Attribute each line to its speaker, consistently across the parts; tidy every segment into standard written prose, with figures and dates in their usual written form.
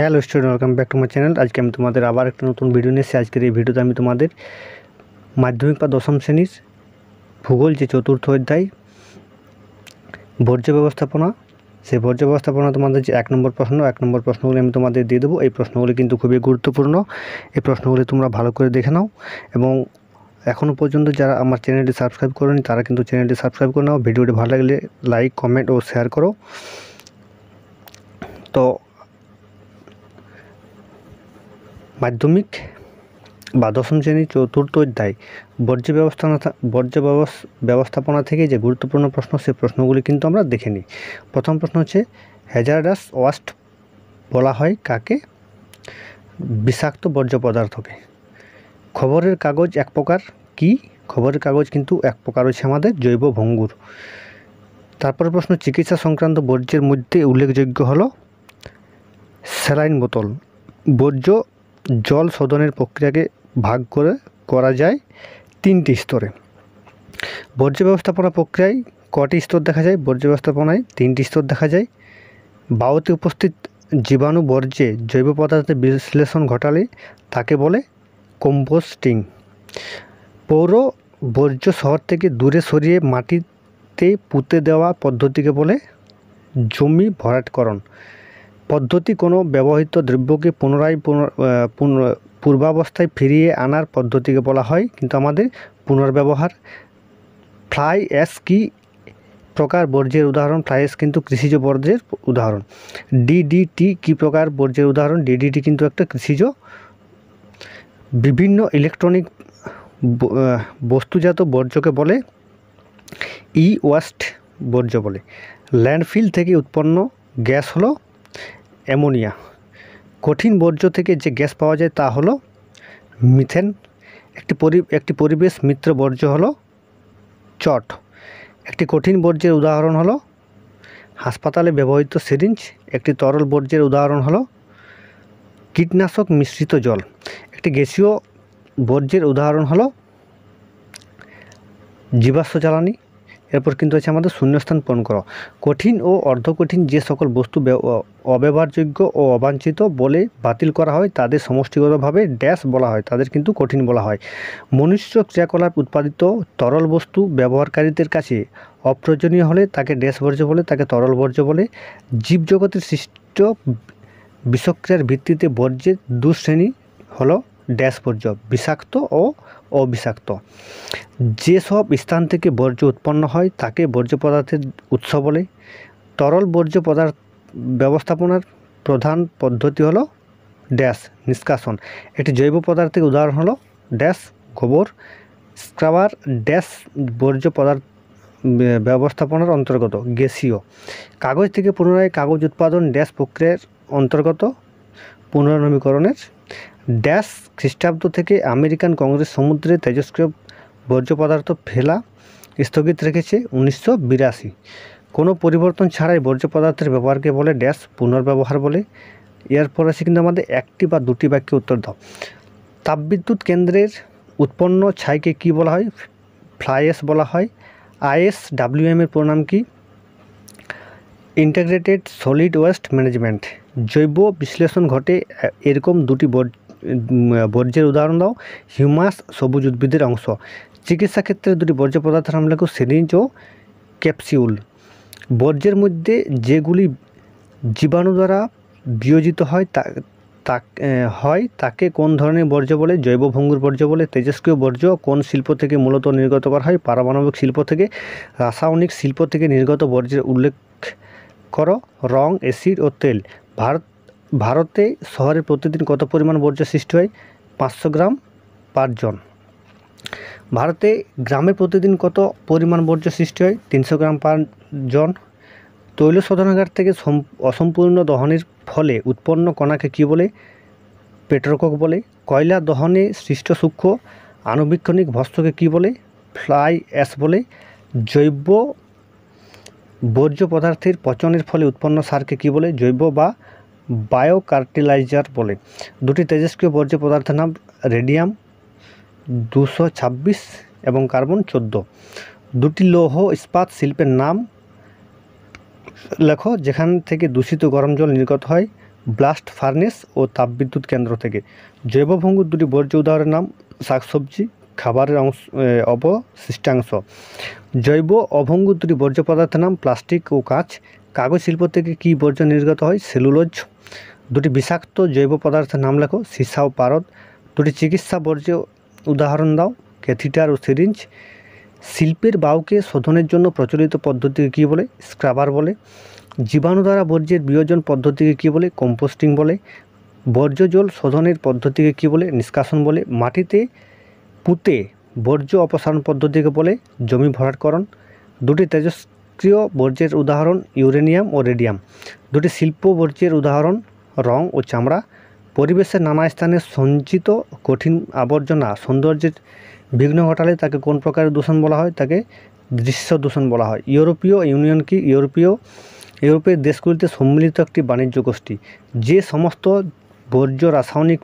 Speaker 1: Hello student, welcome back to my channel. আজকে আমি তোমাদের আবার একটা নতুন ভিডিও নিয়ে এসেছি। আজকের এই ভিডিওতে আমি তোমাদের মাধ্যমিক বা দশম শ্রেণীর ভূগোল যে চতুর্থ অধ্যায় বর্জ্য ব্যবস্থাপনা, সেই বর্জ্য ব্যবস্থাপনা তোমাদের যে এক নম্বর প্রশ্নগুলি আমি তোমাদের দিয়ে দেবো। এই প্রশ্নগুলি কিন্তু খুবই গুরুত্বপূর্ণ। এই প্রশ্নগুলি তোমরা ভালো করে দেখে নাও এবং এখনও পর্যন্ত যারা আমার চ্যানেলটি সাবস্ক্রাইব করেনি তারা কিন্তু চ্যানেলটি সাবস্ক্রাইব করে নাও। ভিডিওটি ভালো লাগলে লাইক, কমেন্ট ও শেয়ার করো। তো মাধ্যমিক বা দশম শ্রেণীর চতুর্থ অধ্যায় বর্জ্য ব্যবস্থাপনা থেকে যে গুরুত্বপূর্ণ প্রশ্ন, সেই প্রশ্নগুলি কিন্তু আমরা দেখে নিই। প্রথম প্রশ্ন হচ্ছে, হ্যাজার্ডাস ওয়াস্ট বলা হয় কাকে? বিষাক্ত বর্জ্য পদার্থকে। খবরের কাগজ এক প্রকার কি? খবরের কাগজ কিন্তু এক প্রকার হচ্ছে আমাদের জৈব ভঙ্গুর। তারপরে প্রশ্ন, চিকিৎসা সংক্রান্ত বর্জ্যের মধ্যে উল্লেখযোগ্য হলো স্যালাইন বোতল। বর্জ্য জল শোধনের প্রক্রিয়াকে ভাগ করা যায় তিনটি স্তরে। বর্জ্য ব্যবস্থাপনা প্রক্রিয়ায় কটি স্তর দেখা যায়? বর্জ্য ব্যবস্থাপনায় তিনটি স্তর দেখা যায়। বায়ুতে উপস্থিত জীবাণু বর্জ্যে জৈব পদার্থের বিশ্লেষণ ঘটালে তাকে বলে কম্পোস্টিং। পৌর বর্জ্য শহর থেকে দূরে সরিয়ে মাটিতে পুঁতে দেওয়া পদ্ধতিকে বলে জমি ভরাটকরণ পদ্ধতি। কোনো ব্যবহৃত দ্রব্যকে পুনরায় পূর্বাবস্থায় ফিরিয়ে আনার পদ্ধতিকে বলা হয় কিন্তু আমাদের পুনর্ব্যবহার। ফ্লাই অ্যাশ কি প্রকার বর্জ্যের উদাহরণ? ফ্লাই অ্যাশ কিন্তু কৃষিজ বর্জ্যের উদাহরণ। ডিডিটি কি প্রকার বর্জ্যের উদাহরণ? ডিডিটি কিন্তু একটা কৃষিজ। বিভিন্ন ইলেকট্রনিক বস্তুজাত বর্জ্যকে বলে ই ওয়েস্ট বর্জ্য বলে। ল্যান্ডফিল থেকে উৎপন্ন গ্যাস হলো অ্যামোনিয়া। কঠিন বর্জ্য থেকে যে গ্যাস পাওয়া যায় তা হলো মিথেন। একটি পরিবেশ মিত্র বর্জ্য হলো চট। একটি কঠিন বর্জ্যের উদাহরণ হলো হাসপাতালে ব্যবহৃত সিরিঞ্জ। একটি তরল বর্জ্যের উদাহরণ হলো কীটনাশক মিশ্রিত জল। একটি গ্যাসীয় বর্জ্যের উদাহরণ হলো জীবাশ্ম জ্বালানি। এরপর কিন্তু আছে আমাদের শূন্যস্থান পূরণ করো। কঠিন ও অর্ধকঠিন যে সকল বস্তু অব্যবহারযোগ্য ও অবাঞ্ছিত বলে বাতিল করা হয় তাদের সমষ্টিগতভাবে ড্যাশ বলা হয়, তাদের কিন্তু কঠিন বলা হয়। মনুষ্য ক্রিয়াকলাপ উৎপাদিত তরল বস্তু ব্যবহারকারীদের কাছে অপ্রয়োজনীয় হলে তাকে ড্যাশ বর্জ্য বলে, তাকে তরল বর্জ্য বলে। জীবজগতের সৃষ্ট বিষক্রিয়ার ভিত্তিতে বর্জ্যের দুশ্রেণী হলো ড্যাশ বর্জ্য, বিষাক্ত ও অবিষাক্ত। যেসব স্থান থেকে বর্জ্য উৎপন্ন হয় তাকে বর্জ্য পদার্থের উৎস বলে। তরল বর্জ্য ব্যবস্থাপনার প্রধান পদ্ধতি হলো ড্যাশ নিষ্কাশন। একটি জৈব পদার্থের উদাহরণ হলো ড্যাশ গোবর। স্ক্রাবার ড্যাশ বর্জ্য ব্যবস্থাপনার অন্তর্গত গ্যাসীয়। কাগজ থেকে পুনরায় কাগজ উৎপাদন ড্যাশ প্রক্রিয়ার অন্তর্গত পুনর্নবীকরণের। ড্যাশ খ্রিস্টাব্দ থেকে আমেরিকান কংগ্রেস সমুদ্রে তেজস্ক্রিয় বর্জ্য পদার্থ ফেলা স্থগিত রেখেছে 1982। কোনো পরিবর্তন ছাড়াই বর্জ্য পদার্থের ব্যবহারকে বলে ড্যাশ পুনর্ব্যবহার বলে। এরপর আছে কিন্তু আমাদের একটি বা দুটি বাক্যে উত্তর দাও। তাপবিদ্যুৎ কেন্দ্রের উৎপন্ন ছাইকে কি বলা হয়? ফ্লাই অ্যাশ বলা হয়। ISWM এর প্রণাম কি? Integrated solid waste management. জৈব বিশ্লেষণ ঘটে এরকম দুটি বর্জ্যের উদাহরণ দাও। হিউমাস সবুজ উদ্ভিদের অংশ। চিকিৎসা ক্ষেত্রে দুটি বর্জ্য পদার্থের নাম লেখো, সিরিঞ্জ ও ক্যাপসিউল। বর্জ্যের মধ্যে যেগুলি জীবাণু দ্বারা বিয়োজিত হয় তাকে কোন ধরনের বর্জ্য বলে? জৈব ভঙ্গুর বর্জ্য বলে। তেজস্ক্রিয় বর্জ্য কোন শিল্প থেকে মূলত নির্গত করা হয়? পারমাণবিক শিল্প থেকে। রাসায়নিক শিল্প থেকে নির্গত বর্জ্যের উল্লেখ করো। রং, অ্যাসিড ও তেল। ভারতে শহরে প্রতিদিন কত পরিমাণ বর্জ্য সৃষ্টি হয়? 500 গ্রাম পার জন। ভারতে গ্রামে প্রতিদিন কত পরিমাণ বর্জ্য সৃষ্টি হয়? 300 গ্রাম পার জন। তৈল শোধনাগার থেকে অসম্পূর্ণ দহনের ফলে উৎপন্ন কণাকে কী বলে? পেট্রোকক বলে। কয়লা দহনে সৃষ্ট সূক্ষ্ম আণুবীক্ষণিক ভস্মকে কী বলে? ফ্লাই অ্যাশ বলে। জৈব বর্জ্য পদার্থের পচনের ফলে উৎপন্ন সারকে কী বলে? জৈব বা বায়োকার্টিলাইজার বলে। দুটি তেজস্ক্রিয় বর্জ্য পদার্থের নাম রেডিয়াম 226 এবং কার্বন 14। দুটি লৌহ ইস্পাত শিল্পের নাম লেখো যেখান থেকে দূষিত গরম জল নির্গত হয়। ব্লাস্ট ফার্নেস ও তাপবিদ্যুৎ কেন্দ্র থেকে। জৈব ভঙ্গুর দুটি বর্জ্য উদাহরণের নাম শাকসবজি, খাবারের অবশিষ্টাংশ। জৈব অভঙ্গুর দুটি বর্জ্য পদার্থের নাম প্লাস্টিক ও কাঁচ। কাগজ শিল্প থেকে কী বর্জ্য নির্গত হয়? সেলুলোজ। দুটি বিষাক্ত জৈব পদার্থের নাম লেখো, সীসা ও পারদ। দুটি চিকিৎসা বর্জ্য উদাহরণ দাও, ক্যাথিটার ও সিরিঞ্জ। শিল্পের বাউকে শোধনের জন্য প্রচলিত পদ্ধতিকে কী বলে? স্ক্রাবার বলে। জীবাণু দ্বারা বর্জ্যের বিয়োজন পদ্ধতিকে কী বলে? কম্পোস্টিং বলে। বর্জ্য জল শোধনের পদ্ধতিকে কী বলে? নিষ্কাশন বলে। মাটিতে পুঁতে বর্জ্য অপসারণ পদ্ধতিকে বলে জমি ভরাটকরণ। দুটি তেজস্ক্রিয় বর্জ্যের উদাহরণ ইউরেনিয়াম ও রেডিয়াম। দুটি শিল্প বর্জ্যের উদাহরণ রং ও চামড়া। পরিবেশের নানা স্থানে সঞ্চিত কঠিন আবর্জনা সৌন্দর্যের বিঘ্ন ঘটালে তাকে কোন প্রকারের দূষণ বলা হয়? তাকে দৃশ্য দূষণ বলা হয়। ইউরোপীয় ইউনিয়ন কি? ইউরোপের দেশগুলিতে সম্মিলিত একটি বাণিজ্য গোষ্ঠী। যে সমস্ত বর্জ্য রাসায়নিক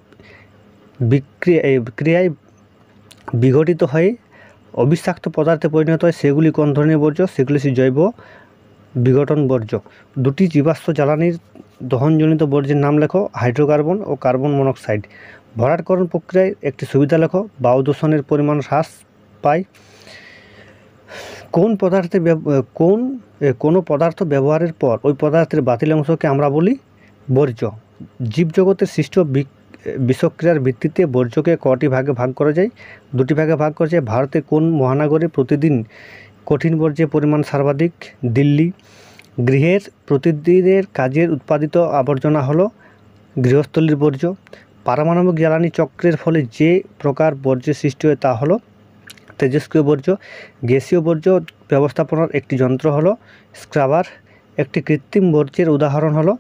Speaker 1: ক্রিয়ায় বিঘটিত হয়ে অবিষাক্ত পদার্থে পরিণত হয় সেগুলি কোন ধরনের বর্জ্য? সেগুলি জৈব বিঘটন বর্জ্য। দুটি জীবাশ্ম জ্বালানির দহনজনিত বর্জ্যের নাম লেখো, হাইড্রোকার্বন ও কার্বন মনোক্সাইড। ভরাটকরণ প্রক্রিয়ায় একটি সুবিধা লেখো, বায়ু দূষণের পরিমাণ হ্রাস পায়। কোনো পদার্থ ব্যবহারের পর ওই পদার্থের বাতিল অংশকে আমরা বলি বর্জ্য। জীবজগতের সৃষ্ট বিষক্রিয়ার ভিত্তিতে বর্জ্যকে কটি ভাগে ভাগ করা যায়? দুটি ভাগে ভাগ করা যায়। ভারতের কোন মহানগরে প্রতিদিন কঠিন বর্জ্যের পরিমাণ সর্বাধিক? দিল্লি। গৃহের প্রতিদিনের কাজের উৎপাদিত আবর্জনা হলো গৃহস্থলীর বর্জ্য। পারমাণবিক জ্বালানি চক্রের ফলে যে প্রকার বর্জ্যের সৃষ্টি হয় তা হলো তেজস্ক্রিয় বর্জ্য। গ্যাসীয় বর্জ্য ব্যবস্থাপনার একটি যন্ত্র হলো স্ক্রাবার। একটি কৃত্রিম বর্জ্যের উদাহরণ হলো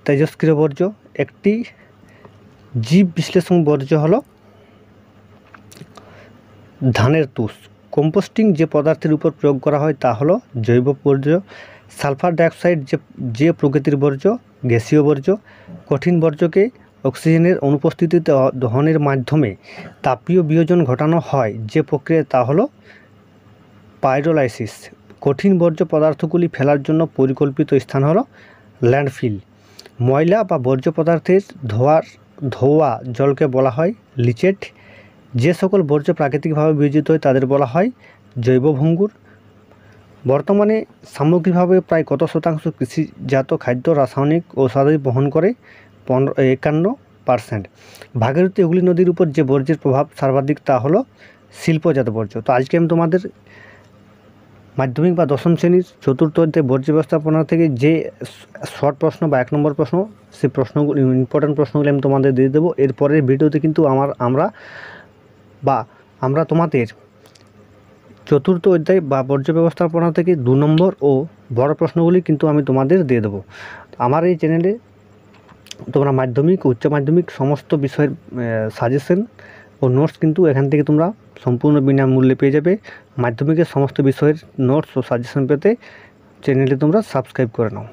Speaker 1: তেজস্ক্রিয় বর্জ্য। একটি জীব বিশ্লেষণ বর্জ্য হলো ধানের তুষ। কম্পোস্টিং যে পদার্থের উপর প্রয়োগ করা হয় তা হলো জৈব বর্জ্য। সালফার ডাইঅক্সাইড যে প্রকৃতির বর্জ্য, গ্যাসীয় বর্জ্য। কঠিন বর্জ্যকে অক্সিজেনের অনুপস্থিতিতে দহনের মাধ্যমে তাপীয় বিয়োজন ঘটানো হয় যে প্রক্রিয়া তা হলো পাইরোলাইসিস। কঠিন বর্জ্য পদার্থগুলি ফেলার জন্য পরিকল্পিত স্থান হলো ল্যান্ডফিল। ময়লা বা বর্জ্য পদার্থের ধোয়া জলকে বলা হয় লিচেট। যে সকল বর্জ্য প্রাকৃতিকভাবে বিয়োজিত হয় তাদের বলা হয় জৈব ভঙ্গুর। বর্তমানে সামগ্রিকভাবে প্রায় কত শতাংশ কৃষিজাত খাদ্য রাসায়নিক ঔষধি বহন করে? 51%। ভাগীরথী হুগলি নদীর উপর যে বর্জ্যের প্রভাব সর্বাধিক তা হলো শিল্পজাত বর্জ্য। তো আজকে আমি তোমাদের মাধ্যমিক বা দশম শ্রেণীর চতুর্থ অধ্যায় বর্জ্য ব্যবস্থাপনা থেকে যে শর্ট প্রশ্ন বা 1 নম্বর প্রশ্ন, সেই প্রশ্নগুলি ইম্পর্টেন্ট প্রশ্নগুলি আমি তোমাদের দিয়ে দেবো। এরপরের ভিডিওতে কিন্তু আমরা তোমাদের চতুর্থ অধ্যায় বা বর্জ্য ব্যবস্থাপনা থেকে 2 নম্বর ও বড় প্রশ্নগুলি কিন্তু আমি তোমাদের দিয়ে দেবো। আমার এই চ্যানেলে তোমরা মাধ্যমিক উচ্চ মাধ্যমিক সমস্ত বিষয়ের সাজেশন ও নোটস কিন্তু এখান থেকে তোমরা সম্পূর্ণ বিনামূল্যে পেয়ে যাবে। মাধ্যমিকের সমস্ত বিষয়ের নোটস ও সাজেশন পেতে চ্যানেলটি তোমরা সাবস্ক্রাইব করে নাও।